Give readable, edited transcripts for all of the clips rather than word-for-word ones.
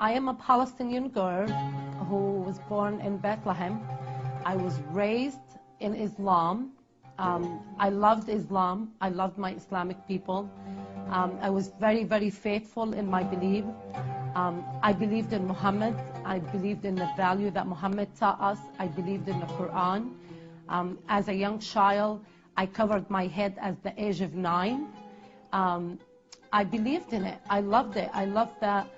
I am a Palestinian girl who was born in Bethlehem. I was raised in Islam. I loved Islam. I loved my Islamic people. I was very, very faithful in my belief. I believed in Muhammad. I believed in the value that Muhammad taught us. I believed in the Quran. As a young child, I covered my head at the age of 9. I believed in it. I loved it. I loved that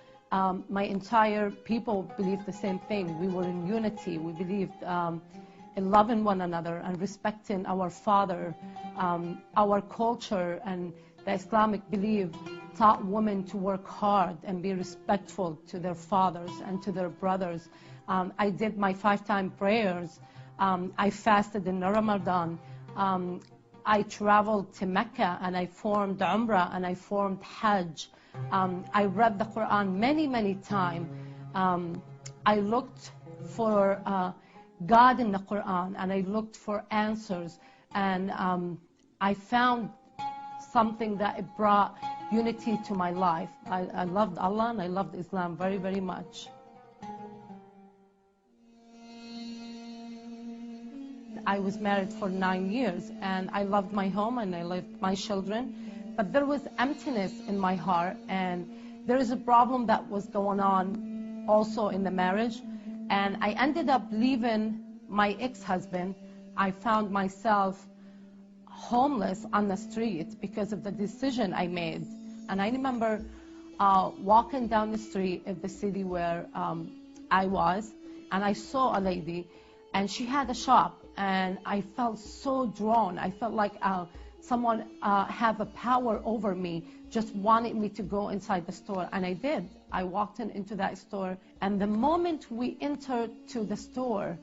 my entire people believed the same thing. We were in unity. We believed in loving one another and respecting our father. Our culture and the Islamic belief taught women to work hard and be respectful to their fathers and to their brothers. I did my 5-time prayers. I fasted in Ramadan. I traveled to Mecca and I formed Umrah and I formed Hajj. I read the Quran many, many times. I looked for God in the Quran and I looked for answers. And I found something that it brought unity to my life. I loved Allah and I loved Islam very, very much. I was married for 9 years and I loved my home and I loved my children, but there was emptiness in my heart, and there is a problem that was going on also in the marriage, and I ended up leaving my ex-husband. I found myself homeless on the street because of the decision I made. And I remember walking down the street of the city where I was, and I saw a lady and she had a shop. And I felt so drawn. I felt like someone had a power over me, just wanted me to go inside the store. And I did. I walked into that store. And the moment we entered to the store,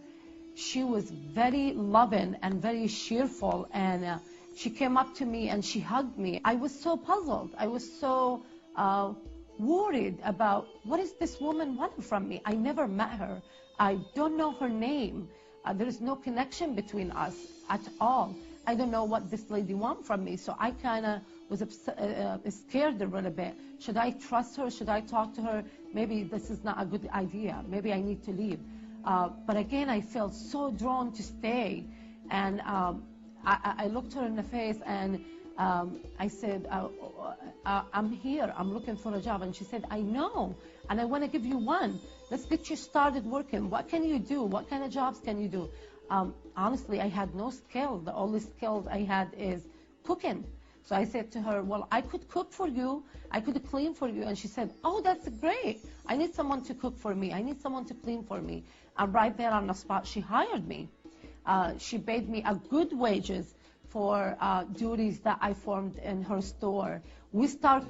she was very loving and very cheerful. And she came up to me and she hugged me. I was so puzzled. I was so worried about what is this woman wanting from me. I never met her. I don't know her name. There is no connection between us at all. I don't know what this lady wants from me. So I kind of was scared a little bit. Should I trust her? Should I talk to her? Maybe this is not a good idea. Maybe I need to leave. But again, I felt so drawn to stay. And I looked her in the face and I said, I'm here. I'm looking for a job. And she said, I know. And I want to give you one. Let's get you started working. What can you do? What kind of jobs can you do? Honestly, I had no skill. The only skill I had is cooking. So I said to her, well, I could cook for you. I could clean for you. And she said, oh, that's great. I need someone to cook for me. I need someone to clean for me. And right there on the spot, she hired me. She paid me a good wages for duties that I formed in her store. We start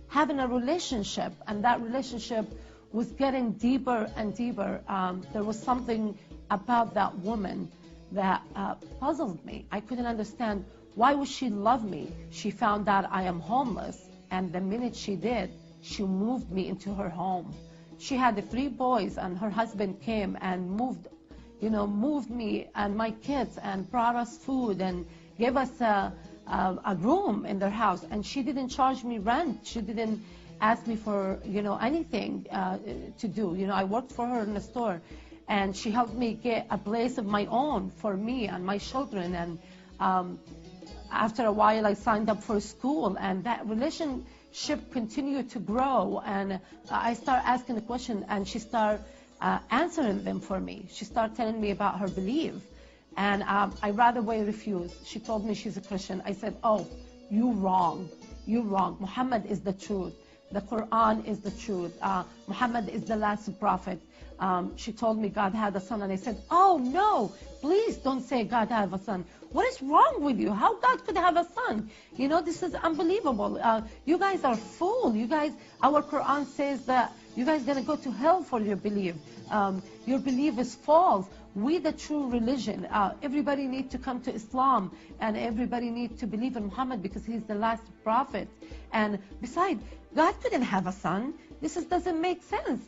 having a relationship, and that relationship was getting deeper and deeper. There was something about that woman that puzzled me. I couldn't understand, why would she love me? She found out I am homeless, and the minute she did, she moved me into her home. She had 3 boys, and her husband came and moved me and my kids and brought us food and gave us a room in their house. And she didn't charge me rent. She didn't ask me for, anything to do. I worked for her in the store, and she helped me get a place of my own for me and my children. And after a while, I signed up for school, and that relationship continued to grow. And I started asking the question, and she started answering them for me. She started telling me about her belief. And I right away refused. She told me she's a Christian. I said, oh, you're wrong. You're wrong. Muhammad is the truth. The Quran is the truth. Muhammad is the last prophet. She told me God had a son, and I said, oh no, please don't say God had a son. What is wrong with you? How God could have a son? This is unbelievable. You guys are fools. You guys, our Quran says that you guys are going to go to hell for your belief. Your belief is false. We, the true religion, everybody needs to come to Islam, and everybody needs to believe in Muhammad because he's the last prophet. And besides, God couldn't have a son. This doesn't make sense.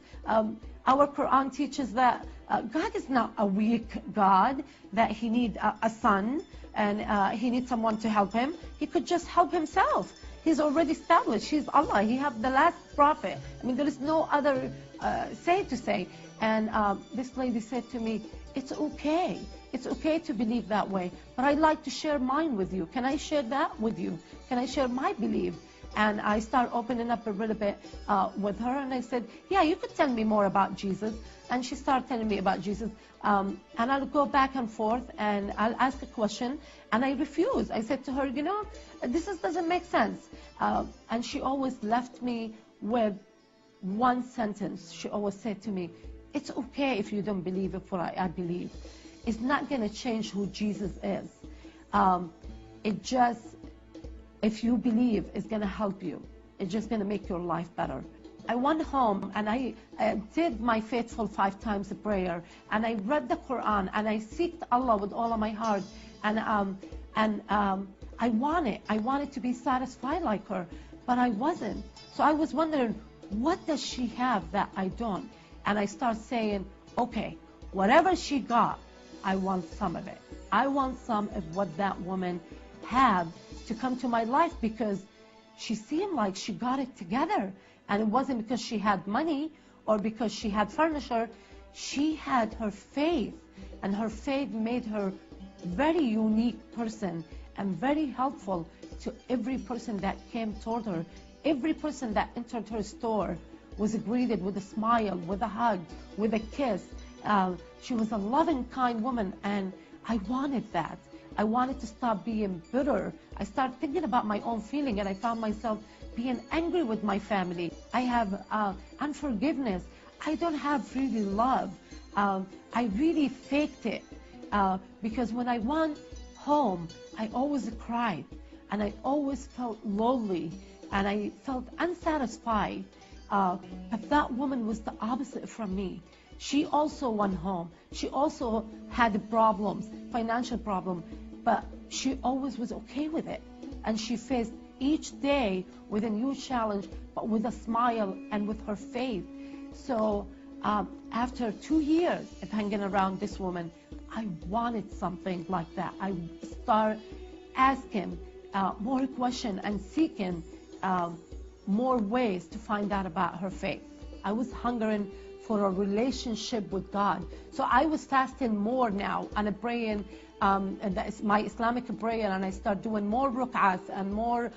Our Quran teaches that God is not a weak God, that he needs a son and he needs someone to help him. He could just help himself. He's already established. He's Allah. He have the last prophet. I mean, there is no other say to say. And this lady said to me, it's okay. It's okay to believe that way, but I'd like to share mine with you. Can I share that with you? Can I share my belief? And I start opening up a little bit with her, and I said, yeah, you could tell me more about Jesus. And she started telling me about Jesus. And I'll go back and forth, and I'll ask a question, and I refuse. I said to her, you know, this doesn't make sense. And she always left me with one sentence. She always said to me, it's okay if you don't believe it what I believe. It's not going to change who Jesus is. It just, if you believe, it's going to help you. It's just going to make your life better. I went home and I did my faithful 5 times of prayer, and I read the Quran, and I seeked Allah with all of my heart, and I wanted to be satisfied like her, but I wasn't. So I was wondering, what does she have that I don't? And I start saying, okay, whatever she got, I want some of it. I want some of what that woman had to come to my life, because she seemed like she got it together. And it wasn't because she had money or because she had furniture. She had her faith, and her faith made her very unique person and very helpful to every person that came toward her. Every person that entered her store was greeted with a smile, with a hug, with a kiss. She was a loving, kind woman, and I wanted that. I wanted to stop being bitter. I started thinking about my own feeling, and I found myself being angry with my family. I have unforgiveness. I don't have really love. I really faked it, because when I went home, I always cried, and I always felt lonely, and I felt unsatisfied. But that woman was the opposite from me. She also went home. She also had problems, financial problems, but she always was okay with it. And she faced each day with a new challenge, but with a smile and with her faith. So after 2 years of hanging around this woman, I wanted something like that. I started asking more questions and seeking more ways to find out about her faith. I was hungering for a relationship with God. So I was fasting more now and praying, and that's my Islamic prayer, and I start doing more ruk'ahs and more,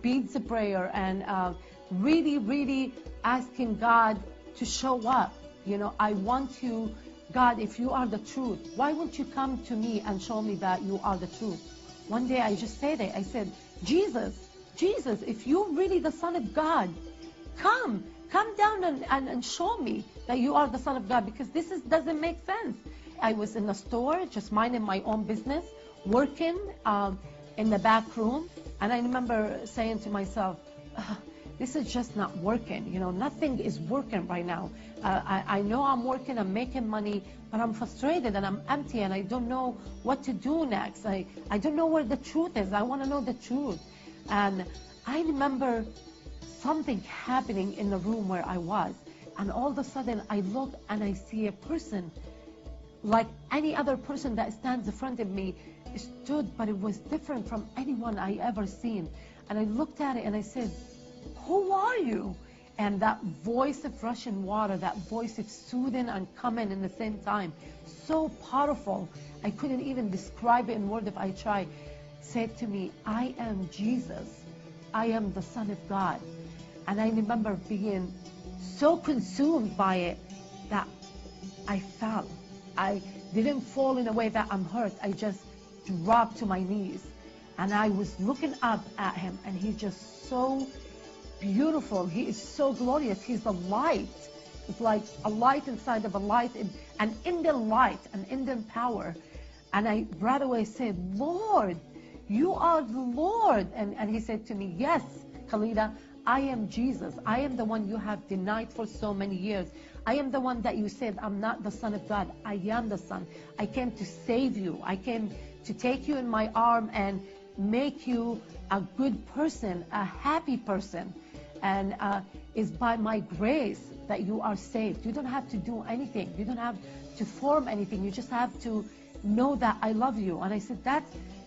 beads of prayer, and really asking God to show up. I want you, God, if you are the truth, why won't you come to me and show me that you are the truth? One day I just said it. I said, Jesus, if you're really the Son of God, come down and show me that you are the Son of God, because this doesn't make sense. I was in the store, just minding my own business, working in the back room, and I remember saying to myself, this is just not working. Nothing is working right now. I know I'm working, I'm making money, but I'm frustrated and I'm empty, and I don't know what to do next. I don't know where the truth is. I want to know the truth. And I remember something happening in the room where I was, and all of a sudden I look and I see a person like any other person that stands in front of me stood, but it was different from anyone I ever seen. And I looked at it and I said, who are you? And that voice of rushing water, that voice of soothing and coming in the same time, so powerful, I couldn't even describe it in words if I tried, said to me, I am Jesus. I am the Son of God. And I remember being so consumed by it that I fell. I didn't fall in a way that I'm hurt. I just dropped to my knees. And I was looking up at him, and he's just so beautiful. He is so glorious. He's the light. It's like a light inside of a light, an Indian light, an Indian power. And I right away said, Lord, you are the Lord. And he said to me, yes, Khalida, I am Jesus. I am the one you have denied for so many years. I am the one that you said, I'm not the Son of God. I am the Son. I came to save you. I came to take you in my arm and make you a good person, a happy person. And it's by my grace that you are saved. You don't have to do anything. You don't have to form anything. You just have to know that I love you. And I said,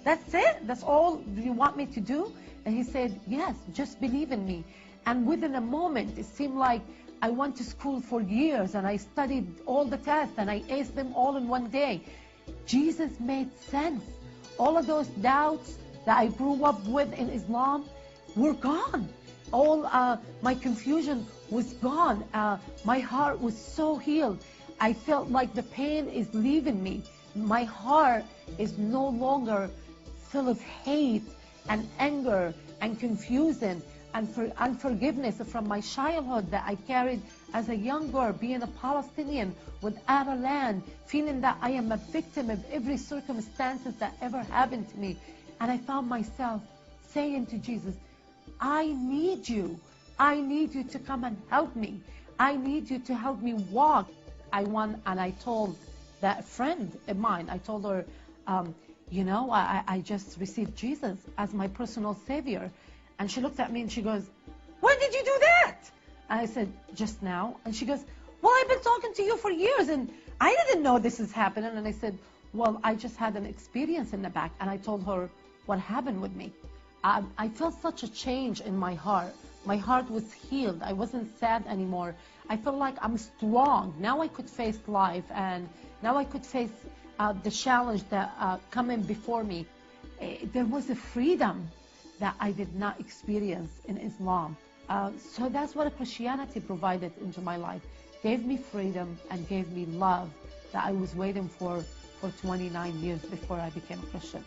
That's it? That's all you want me to do? And he said, yes, just believe in me. And within a moment, it seemed like I went to school for years and I studied all the tests and I aced them all in one day. Jesus made sense. All of those doubts that I grew up with in Islam were gone. All my confusion was gone. My heart was so healed. I felt like the pain is leaving me. My heart is no longer full of hate and anger and confusion and unforgiveness from my childhood that I carried as a young girl, being a Palestinian without a land, feeling that I am a victim of every circumstances that ever happened to me. And I found myself saying to Jesus, I need you. I need you to come and help me. I need you to help me walk. I went and I told that friend of mine, I told her, you know, I just received Jesus as my personal savior. And she looked at me and she goes, when did you do that? And I said, just now. And she goes, well, I've been talking to you for years and I didn't know this is happening. And I said, well, I just had an experience in the back. And I told her what happened with me. I felt such a change in my heart. My heart was healed. I wasn't sad anymore. I felt like I'm strong. Now I could face life, and now I could face the challenge that coming before me. There was a freedom that I did not experience in Islam. So that's what Christianity provided into my life. Gave me freedom and gave me love that I was waiting for 29 years before I became a Christian.